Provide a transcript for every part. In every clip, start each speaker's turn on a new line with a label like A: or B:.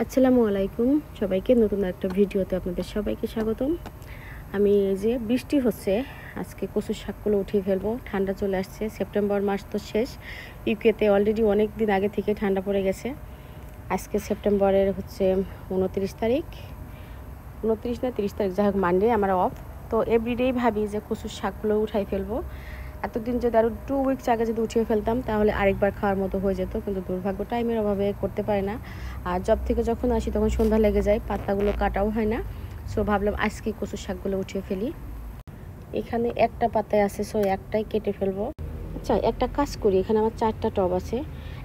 A: আসসালামু আলাইকুম সবাইকে নতুন একটা ভিডিওতে আপনাদের সবাইকে স্বাগতম। আমি এই যে বৃষ্টি হচ্ছে, আজকে কচুর শাকগুলো উঠিয়ে ফেলবো। ঠান্ডা চলে আসছে, সেপ্টেম্বর মাস তো শেষ। ইউকেতে অলরেডি অনেক দিন আগে থেকে ঠান্ডা পড়ে গেছে। আজকে সেপ্টেম্বরের হচ্ছে 29 তারিখ, 29 না 30 তারিখ, যাই হোক মানডে আমার অফ। তো এভরিডেই ভাবি যে কচুর শাকগুলো উঠাই ফেলবো। এতদিন যদি আরও 2 উইকস আগে যদি উঠিয়ে ফেলতাম তাহলে আরেকবার খাওয়ার মতো হয়ে যেত, কিন্তু দুর্ভাগ্য টাইমের অভাবে করতে পারি না। আর জব থেকে যখন আসি তখন সন্ধ্যা লেগে যায়, পাতাগুলো কাটাও হয় না। সো ভাবলাম আজকে কচুর শাকগুলো উঠিয়ে ফেলি। এখানে একটা পাতায় আছে, সো একটাই কেটে ফেলবো। আচ্ছা, একটা কাজ করি, এখানে আমার 4টা টব আছে,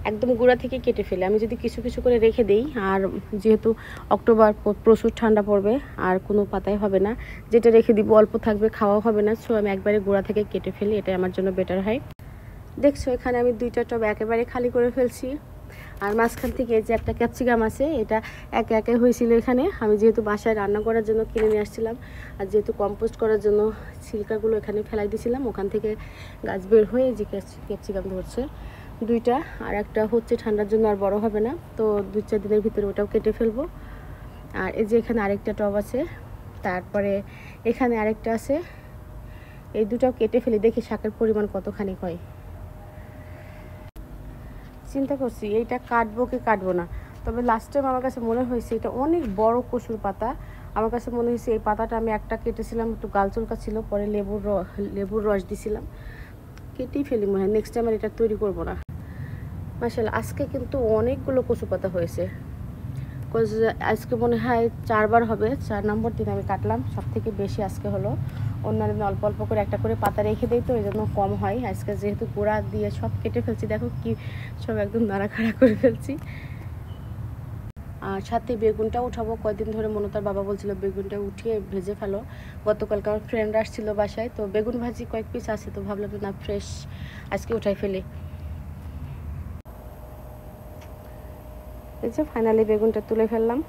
A: একদম গোড়া থেকে কেটে ফেলে আমি যদি কিছু কিছু করে রেখে দিই। আর যেহেতু অক্টোবর প্রচুর ঠান্ডা পড়বে, আর কোনো পাতাই হবে না, যেটা রেখে দিব অল্প থাকবে, খাওয়া হবে না। সো আমি একবারে গোড়া থেকে কেটে ফেলি, এটা আমার জন্য বেটার হয়। দেখছো এখানে আমি 2টা টব একেবারে খালি করে ফেলছি। আর মাঝখান থেকে যে একটা ক্যাপসিকাম আছে, এটা একে একে হয়েছিল এখানে। আমি যেহেতু বাসায় রান্না করার জন্য কিনে নিয়ে আসছিলাম, আর যেহেতু কম্পোস্ট করার জন্য ছিলকাগুলো এখানে ফেলাই দিয়েছিলাম, ওখান থেকে গাছ বের হয়ে যে ক্যাপসিকাম ধরছে 2টা। আর একটা হচ্ছে ঠান্ডার জন্য আর বড় হবে না, তো 2-4 দিনের ভিতরে ওটাও কেটে ফেলবো। আর এই যে এখানে আরেকটা টব আছে, তারপরে এখানে আরেকটা আছে, এই দুটাও কেটে ফেলি, দেখি শাকের পরিমাণ কতখানি হয়। চিন্তা করছি এইটা কাটবো কি কাটবো না, তবে লাস্ট টাইম আমার কাছে মনে হয়েছে এটা অনেক বড় কচুর পাতা। আমার কাছে মনে হয়েছে এই পাতাটা আমি একটা কেটেছিলাম, একটু গালচুলকা ছিল, পরে লেবুর রস দিছিলাম, কেটেই ফেলি মনে হয়। নেক্সট টাইম আর এটা তৈরি করবো না। মাশাআল্লাহ, আজকে কিন্তু অনেকগুলো কচু পাতা হয়েছে। আজকে মনে হয় 4বার হবে, 4 নম্বর দিন আমি কাটলাম, সব থেকে বেশি আজকে হলো। অন্যান্য দিন অল্প অল্প করে একটা করে পাতা রেখে দিই, তো এই জন্য কম হয়। আজকে যেহেতু গোড়া দিয়ে সব কেটে ফেলছি, দেখো কি সব একদম নাড়াখাড়া করে ফেলছি। আর সাথে বেগুনটা উঠাবো, কয়েকদিন ধরে মনতার বাবা বলছিল বেগুনটা উঠিয়ে ভেজে ফেলো। গতকালকে আমার ফ্রেন্ড আসছিল বাসায়, তো বেগুন ভাজি কয়েক পিস আছে, তো ভাবলাম না ফ্রেশ আজকে উঠাই ফেলি। এই যে ফাইনালি বেগুনটা তুলে ফেললাম।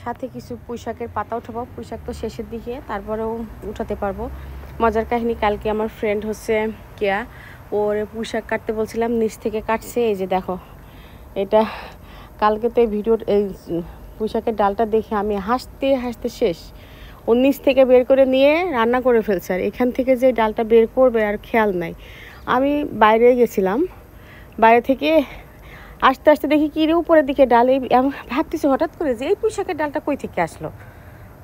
A: সাথে কিছু পুঁইশাকের পাতা উঠাবো, পুঁইশাক তো শেষের দিকে, তারপরেও উঠাতে পারবো। মজার কাহিনী, কালকে আমার ফ্রেন্ড হচ্ছে কেয়া, ওর পুঁইশাক কাটতে বলছিলাম, নিচ থেকে কাটছে। এই যে দেখো এটা, কালকে তো এই ভিডিওর এই পুঁইশাকের ডালটা দেখে আমি হাসতে হাসতে শেষ। ও নিচ থেকে বের করে নিয়ে রান্না করে ফেলছে, আর এখান থেকে যে ডালটা বের করবে আর খেয়াল নাই। আমি বাইরে গেছিলাম, বাইরে থেকে আস্তে আস্তে দেখি কি রে উপরের দিকে ডাল, এই ভাবতেছি হঠাৎ করে যে এই পুঁইশাকের ডালটা কই থেকে আসলো।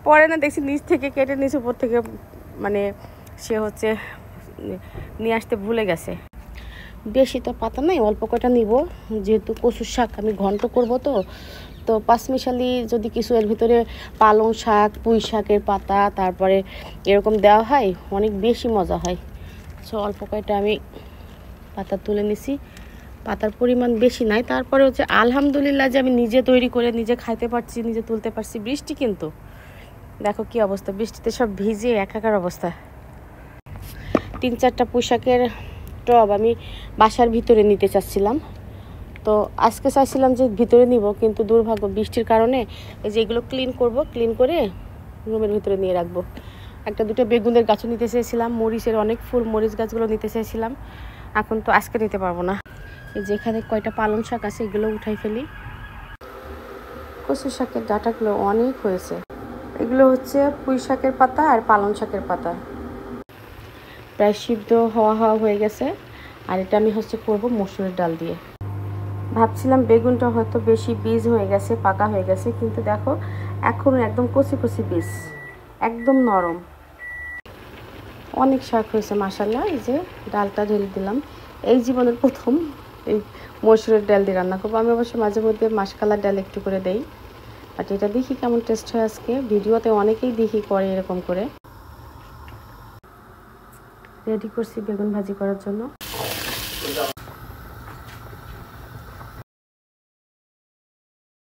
A: পরে না দেখছি নিচ থেকে কেটে নিচ উপর থেকে, মানে সে হচ্ছে নিয়ে আসতে ভুলে গেছে। বেশি তো পাতা নাই, অল্প কটা নিব, যেহেতু কচুর শাক আমি ঘন্ট করব। তো পাঁচমিশালি যদি কিছু এর ভিতরে পালং শাক, পুঁই শাকের পাতা, তারপরে এরকম দেওয়া হয়, অনেক বেশি মজা হয়। সো অল্প কয়টা আমি পাতা তুলে নিছি, পাতার পরিমাণ বেশি নাই। তারপরে হচ্ছে আলহামদুলিল্লাহ যে আমি নিজে তৈরি করে নিজে খাইতে পারছি, নিজে তুলতে পারছি। বৃষ্টি কিন্তু দেখো কি অবস্থা, বৃষ্টিতে সব ভিজে একাকার অবস্থা। 3-4টা পুঁইশাকের টব আমি বাসার ভিতরে নিতে চাচ্ছিলাম, তো আজকে চাইছিলাম যে ভিতরে নিব, কিন্তু দুর্ভাগ্য বৃষ্টির কারণে এই যে এগুলো ক্লিন করব, ক্লিন করে রুমের ভিতরে নিয়ে রাখবো। 1-2টা বেগুনের গাছও নিতে চেয়েছিলাম, মরিচের অনেক ফুল, মরিচ গাছগুলো নিতে চেয়েছিলাম, এখন তো আজকে নিতে পারবো না। এই যে এখানে কয়টা পালং শাক আছে, এগুলো উঠাই ফেলি। কচু শাকের ডাঁটাগুলো অনেক হয়েছে। এগুলো হচ্ছে পুঁই শাকের পাতা আর পালং শাকের পাতা, প্রায় সিদ্ধ হওয়া হয়ে গেছে। আর এটা আমি হচ্ছে করবো মসুরের ডাল দিয়ে। ভাবছিলাম বেগুনটা হয়তো বেশি বীজ হয়ে গেছে, পাকা হয়ে গেছে, কিন্তু দেখো এখনও একদম কচি কচি বীজ, একদম নরম। অনেক শাক হয়েছে মাশাআল্লাহ। এই যে ডালটা ঢেলে দিলাম, এই জীবনের প্রথম এই মসুরের ডাল দিয়ে রান্না করবো। আমি অবশ্য মাঝে মধ্যে মাসকালার ডাল একটু করে দেই, বাট এটা দেখি কেমন টেস্ট হয়। আজকে ভিডিওতে অনেকেই দেখি করে এরকম করে। রেডি করছি বেগুন ভাজি করার জন্য।